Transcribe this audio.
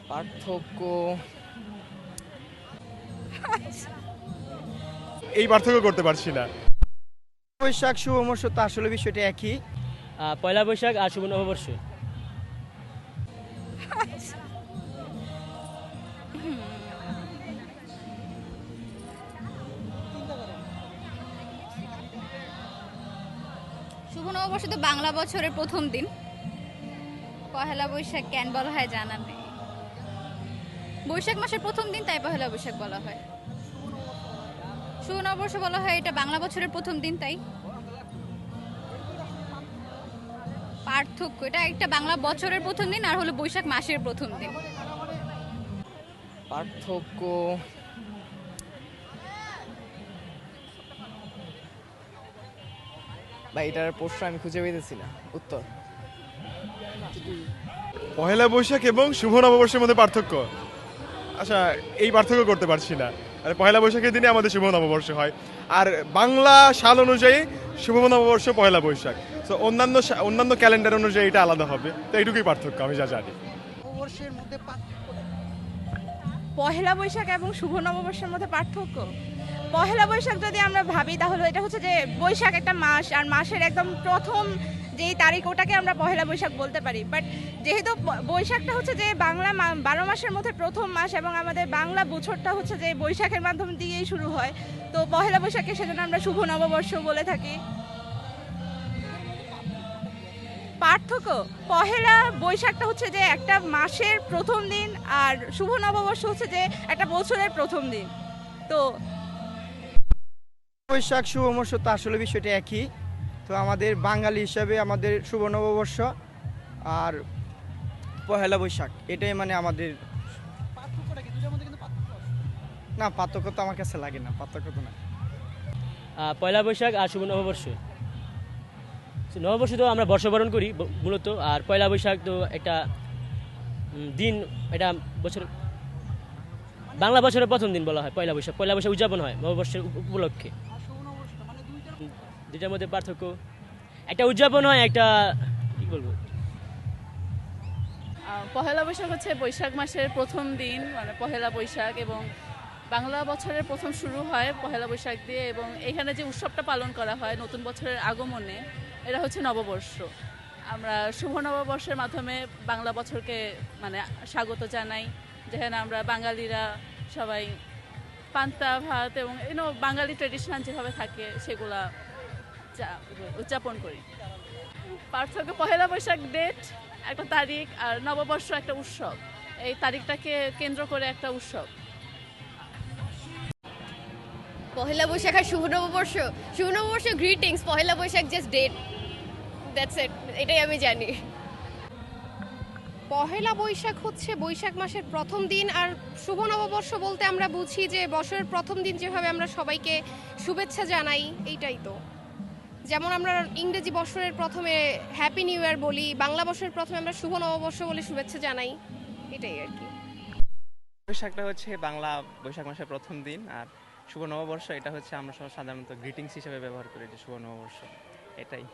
পার্থক্য এই পার্থক্য করতে পারছি না। বৈশাখ শুভ মর্ষ তো আসলে বিষয়টা একই। পয়লা বৈশাখ আর শুভ নববর্ষ। শুভ নববর্ষ তো বাংলা বছরের প্রথম দিন। পহেলা বৈশাখ কেন বলা হয় জানা নেই। বৈশাখ মাসের প্রথম দিন তাই পহেলা বৈশাখ বলা হয়। শুভ নববর্ষ বলা হয় এটা বাংলা বছরের প্রথম দিন তাই। পার্থক্য এটা একটা বাংলা বছরের প্রথম দিন আর হলো বৈশাখ মাসের প্রথম দিন। পার্থক্য বা এটার প্রশ্ন আমি খুঁজে পেতেছি না উত্তর। পহেলা বৈশাখ এবং শুভ নববর্ষের মধ্যে পার্থক্য, আচ্ছা এই পার্থক্য করতে পারছি না। আর পহেলা বৈশাখের দিনে আমাদের শুভ নববর্ষ হয়, আর বাংলা সাল অনুযায়ী শুভ নববর্ষ পহেলা বৈশাখ। তো অন্যান্য ক্যালেন্ডার অনুযায়ী এটা আলাদা হবে, তো এইটুকুই পার্থক্য আমি যা জানি। পহেলা বৈশাখ এবং শুভ নববর্ষের মধ্যে পার্থক্য। পহেলা বৈশাখ যদি আমরা ভাবি তাহলে এটা হচ্ছে যে বৈশাখ একটা মাস, আর মাসের একদম প্রথম যেই তারিখ ওটাকে আমরা পহেলা বৈশাখ বলতে পারি। বাট যেহেতু বৈশাখটা হচ্ছে যে বাংলা 12 মাসের মধ্যে প্রথম মাস এবং আমাদের বাংলা বছরটা হচ্ছে যে বৈশাখের মাধ্যম দিয়েই শুরু হয়, তো পহেলা বৈশাখকে সেজন্য আমরা শুভ নববর্ষ বলে থাকি। পার্থক্য, পহেলা বৈশাখটা হচ্ছে যে একটা মাসের প্রথম দিন আর শুভ নববর্ষ হচ্ছে যে একটা বছরের প্রথম দিন। তো বৈশাখ শুভ মর্ষ তো আসলে বিষয়টা একই। তো আমাদের বাঙালি হিসাবে আমাদের শুভ নববর্ষ আর পহেলা বৈশাখ এটাই মানে আমাদের। না পার্থক্য তো আমার কাছে লাগে না, পার্থক্য তো না। পয়লা বৈশাখ আর শুভ নববর্ষ। নববর্ষ তো আমরা বর্ষবরণ করি মূলত, আর পয়লা বৈশাখ তো একটা দিন, এটা বছর বাংলা বছরের প্রথম দিন বলা হয় পয়লা বৈশাখ। পয়লা বৈশাখ উদযাপন হয় নববর্ষের উপলক্ষে। দুটার মধ্যে পার্থক্য, একটা উদযাপন হয়, একটা কি বলবো। পহেলা বৈশাখ হচ্ছে বৈশাখ মাসের প্রথম দিন, মানে পহেলা বৈশাখ, এবং বাংলা বছরের প্রথম শুরু হয় পহেলা বৈশাখ দিয়ে, এবং এখানে যে উৎসবটা পালন করা হয় নতুন বছরের আগমনে, এটা হচ্ছে নববর্ষ। আমরা শুভ নববর্ষের মাধ্যমে বাংলা বছরকে মানে স্বাগত জানাই, যেখানে আমরা বাঙালিরা সবাই পান্তা ভাত এবং বাঙালি ট্রেডিশনাল যেভাবে থাকে সেগুলা উদযাপন করি। পার্থক্য, পহেলা বৈশাখ ডেট একটা তারিখ, আর নববর্ষ একটা উৎসব, এই তারিখটাকে কেন্দ্র করে একটা উৎসব। পহেলা বৈশাখ আর শুভ নববর্ষ, শুভ নববর্ষ greetings, Pohela Boishakh just date, that's it, এটাই আমি জানি। পহেলা বৈশাখ হচ্ছে বৈশাখ মাসের প্রথম দিন, আর শুভ নববর্ষ বলতে আমরা বুঝি যে বছরের প্রথম দিন যেভাবে আমরা সবাইকে শুভেচ্ছা জানাই, এইটাই তো। যেমন আমরা ইংরেজি বছরের প্রথমে হ্যাপি নিউ ইয়ার বলি, বাংলা বছরের প্রথমে আমরা শুভ নববর্ষ বলে শুভেচ্ছা জানাই, এটাই আর কি। বৈশাখটা হচ্ছে বাংলা বৈশাখ মাসের প্রথম দিন, আর শুভ নববর্ষ এটা হচ্ছে আমরা সাধারণত গ্রিটিংস হিসেবে ব্যবহার করি, যে শুভ নববর্ষ, এটাই।